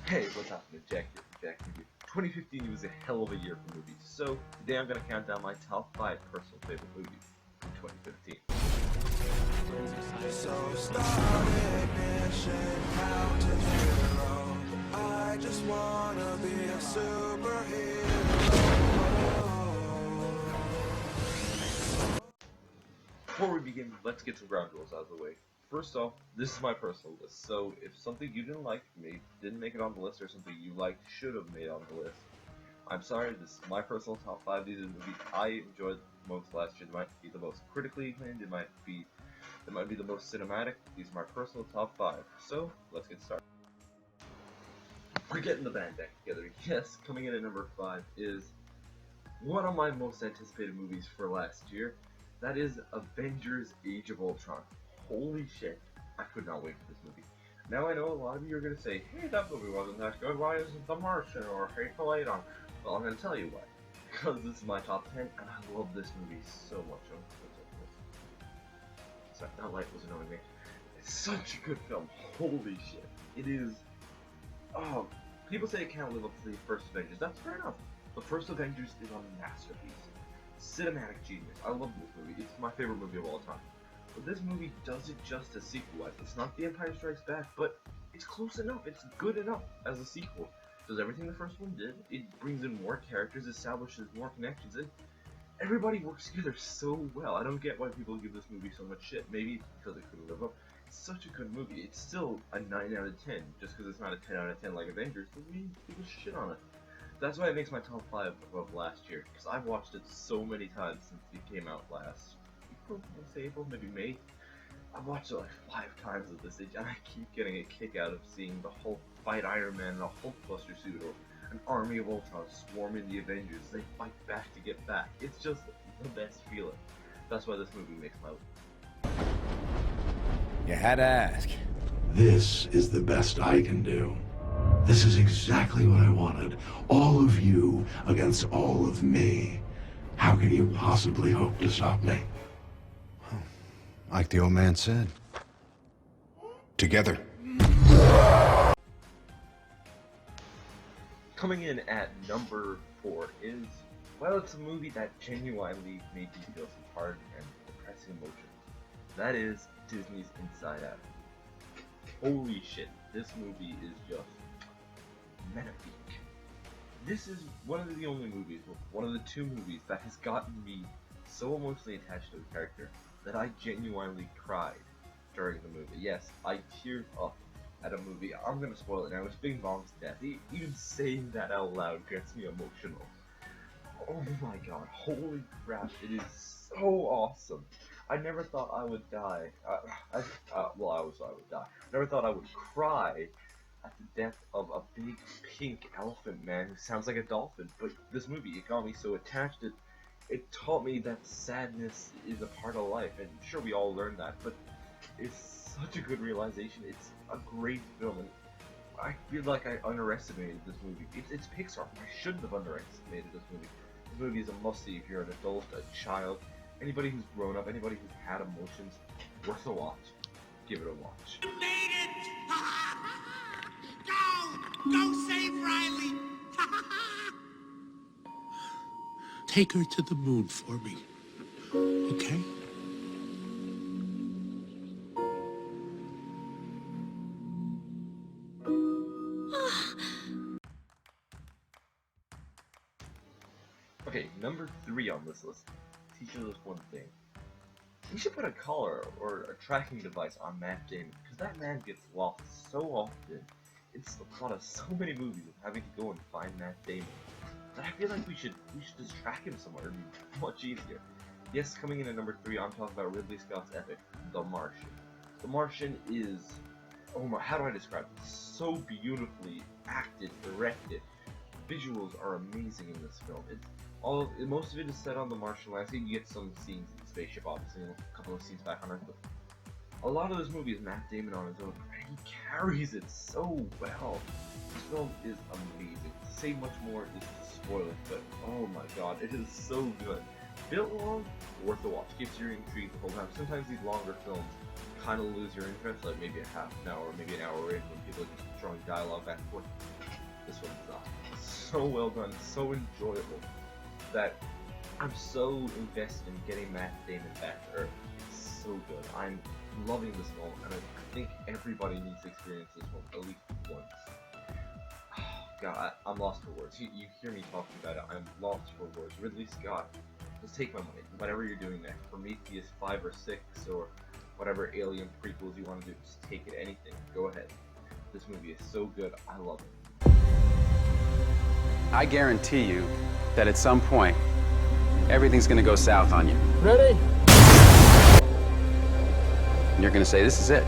Hey, what's happening? Jack here from Jack Review. 2015 was a hell of a year for movies, so today I'm going to count down my top 5 personal favorite movies from 2015. So start ignition, count to zero. I just wanna be a superhero. Before we begin, let's get some ground rules out of the way. First off, this is my personal list, so if something you didn't like didn't make it on the list, or something you liked should have made on the list, I'm sorry, this is my personal top 5. These are the movies I enjoyed most last year. They might be the most critically acclaimed, they might be the most cinematic. These are my personal top 5. So, let's get started. We're getting the band back together. Yes, coming in at number 5 is one of my most anticipated movies for last year. That is Avengers Age of Ultron. Holy shit, I could not wait for this movie. Now I know a lot of you are going to say, hey, that movie wasn't that good, why isn't The Martian or Hateful Eight on? Well, I'm going to tell you why. Because this is my top 10, and I love this movie so much. Sorry, that light was annoying me. It's such a good film. Holy shit. It is... Oh, people say it can't live up to the first Avengers. That's fair enough. The first Avengers is a masterpiece. Cinematic genius. I love this movie. It's my favorite movie of all time. But this movie does it justice sequel-wise. It's not The Empire Strikes Back, but it's close enough. It's good enough as a sequel. It does everything the first one did. It brings in more characters, establishes more connections, and everybody works together so well. I don't get why people give this movie so much shit. Maybe it's because it couldn't live up. It's such a good movie. It's still a 9 out of 10. Just because it's not a 10 out of 10 like Avengers doesn't mean people shit on it. That's why it makes my top 5 of last year, because I've watched it so many times since it came out last April, maybe May. I've watched it like 5 times at this age, and I keep getting a kick out of seeing the Hulk fight Iron Man in a Hulkbuster suit, or an army of Ultron swarming the Avengers. They fight back to get back. It's just the best feeling. That's why this movie makes my list. You had to ask. This is the best I can do. This is exactly what I wanted. All of you against all of me. How can you possibly hope to stop me? Like the old man said. Together. Coming in at number 4 is, well, it's a movie that genuinely made me feel some hard and depressing emotions. That is Disney's Inside Out. Holy shit, this movie is just magnifique. This is one of the only movies, one of the 2 movies that has gotten me so emotionally attached to the character that I genuinely cried during the movie. Yes, I teared up at a movie. I'm gonna spoil it now. It's Bing Bong's death. Even saying that out loud gets me emotional. Oh my god, holy crap, it is so awesome. I never thought I would die. I always thought I would die. Never thought I would cry at the death of a big pink elephant man who sounds like a dolphin. But this movie, it got me so attached. It taught me that sadness is a part of life, and sure, we all learned that, but it's such a good realization. It's a great film, and I feel like I underestimated this movie. It's Pixar. I shouldn't have underestimated this movie. This movie is a must-see if you're an adult, a child, anybody who's grown up, anybody who's had emotions. Worth a watch. Give it a watch. You made it! Go save Riley! Take her to the moon for me, okay? Okay, number 3 on this list teaches us one thing. We should put a collar or a tracking device on Matt Damon, because that man gets lost so often. It's the plot of so many movies of having to go and find Matt Damon. But I feel like we should just track him somewhere. It'd be much easier. Yes, coming in at number 3, I'm talking about Ridley Scott's epic, The Martian. The Martian is, oh my, how do I describe it? So beautifully acted, directed. Visuals are amazing in this film. Most of it is set on the Martian landscape. You get some scenes in the spaceship, obviously, and a couple of scenes back on Earth, but a lot of this movie is Matt Damon on his own, and he carries it so well. This film is amazing. To say much more is to spoil it, but oh my god, it is so good. Bit long, worth the watch. Keeps you intrigued the whole time. Sometimes these longer films kind of lose your interest, like maybe a half an hour, maybe an hour in, when people are just throwing dialogue back and forth. This one's not. So well done, so enjoyable, that I'm so invested in getting Matt Damon back to Earth. It's so good. I'm loving this film, and I think everybody needs to experience this film at least once. God, I'm lost for words. You hear me talking about it, I'm lost for words. Ridley Scott, just take my money. Whatever you're doing next, Prometheus 5 or 6, or whatever Alien prequels you want to do, just take it, anything. Go ahead. This movie is so good, I love it. I guarantee you that at some point, everything's gonna go south on you. Ready? And you're gonna say, this is it.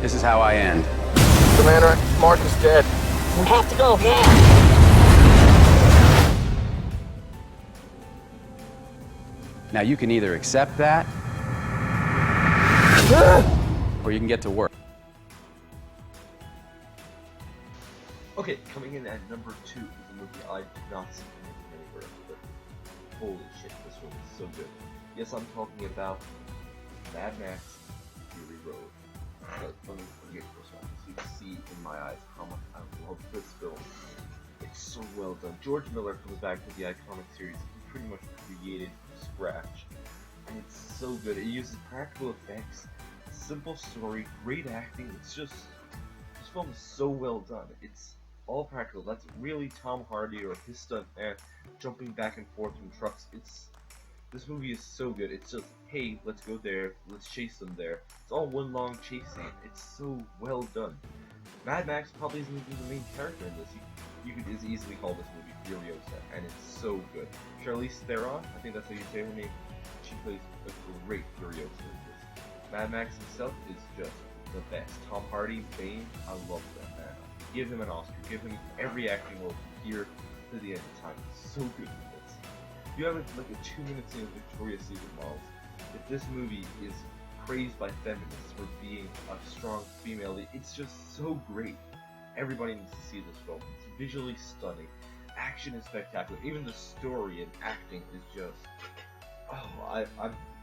This is how I end. Commander, Mark is dead. We have to go now. Now you can either accept that, or you can get to work. Okay, coming in at number 2 is a movie I did not see anywhere, but holy shit, this one is so good. Yes, I'm talking about Mad Max Fury Road. But let me get this one, so you can see in my eyes how much I love this film. It's so well done. George Miller comes back to the iconic series he pretty much created from scratch, and it's so good. It uses practical effects, simple story, great acting. It's just, this film is so well done. It's all practical. That's really Tom Hardy or his stuntman jumping back and forth from trucks. This movie is so good. It's just, hey, let's go there, let's chase them there. It's all one long chase scene. It's so well done. Mad Max probably isn't even the main character in this. You could as easily call this movie Furiosa, and it's so good. Charlize Theron, I think that's how you say her name. She plays a great Furiosa in this. Mad Max himself is just the best. Tom Hardy, Bane, I love that man. Give him an Oscar. Give him every acting role from here to the end of time. He's so good in this. You have like a 2-minute scene of Victoria's Secret models. If this movie is praised by feminists for being a strong female lead, it's just so great. Everybody needs to see this film. It's visually stunning. Action is spectacular. Even the story and acting is just,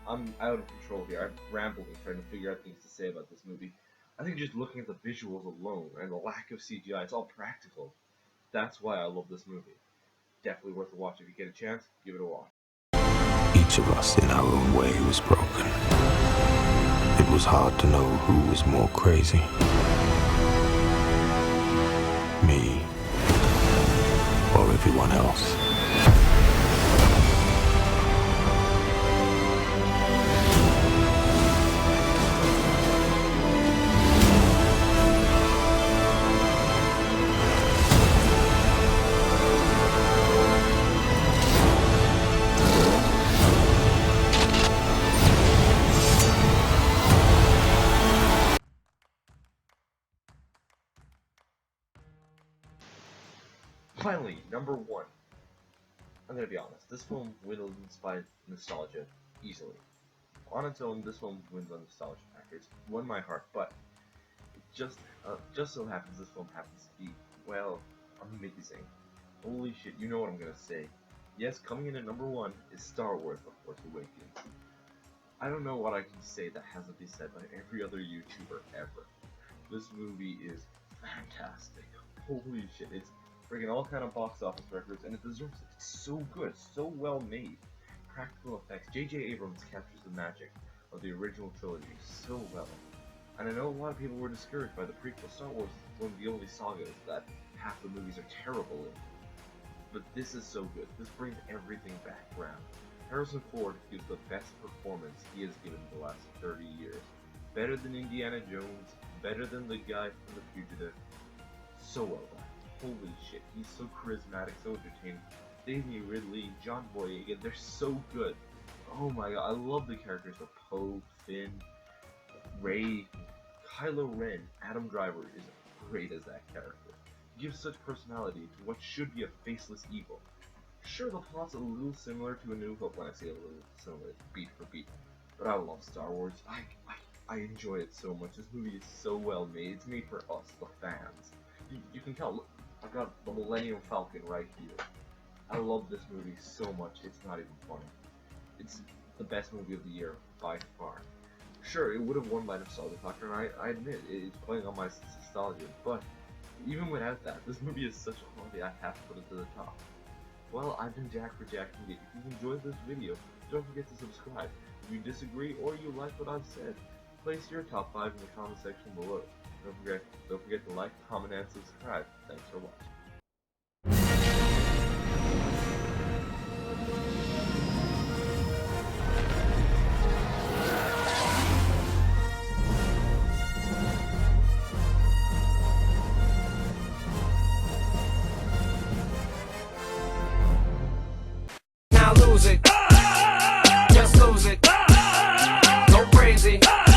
I'm out of control here. I'm rambling trying to figure out things to say about this movie. I think just looking at the visuals alone and the lack of CGI, it's all practical. That's why I love this movie. Definitely worth a watch if you get a chance. Give it a watch. Each of us in our own way was broken. It was hard to know who was more crazy. Me or everyone else. Finally, number 1. I'm gonna be honest, this film wins by nostalgia easily. On its own, this film wins on nostalgia factor. It's won my heart, but it just so happens this film happens to be, well, amazing. Holy shit, you know what I'm gonna say. Yes, coming in at number 1 is Star Wars: The Force Awakens. I don't know what I can say that hasn't been said by every other YouTuber ever. This movie is fantastic. Holy shit, it's breaking all kind of box office records, and it deserves it. It's so good, so well made. Practical effects. J.J. Abrams captures the magic of the original trilogy so well. And I know a lot of people were discouraged by the prequel. Star Wars is one of the only sagas that half the movies are terrible in. But this is so good. This brings everything back around. Harrison Ford gives the best performance he has given in the last 30 years. Better than Indiana Jones, better than the guy from The Fugitive. So well done. Holy shit, he's so charismatic, so entertaining. Daisy Ridley, John Boyega, they're so good. Oh my god, I love the characters of Poe, Finn, Rey, Kylo Ren. Adam Driver is great as that character. He gives such personality to what should be a faceless evil. Sure, the plot's a little similar to A New Hope. When I say a little similar, it's beat for beat. But I love Star Wars. I enjoy it so much. This movie is so well made. It's made for us, the fans. You can tell. Look, I've got the Millennium Falcon right here. I love this movie so much, it's not even funny. It's the best movie of the year, by far. Sure, it would have won by Nostalgia Factor, and I admit, it's playing on my nostalgia, but even without that, this movie is such a quality I have to put it to the top. Well, I've been Jack for Jack Media. If you enjoyed this video, don't forget to subscribe. If you disagree or you like what I've said, place your top 5 in the comment section below. Don't forget to like, comment, and subscribe. Thanks for watching.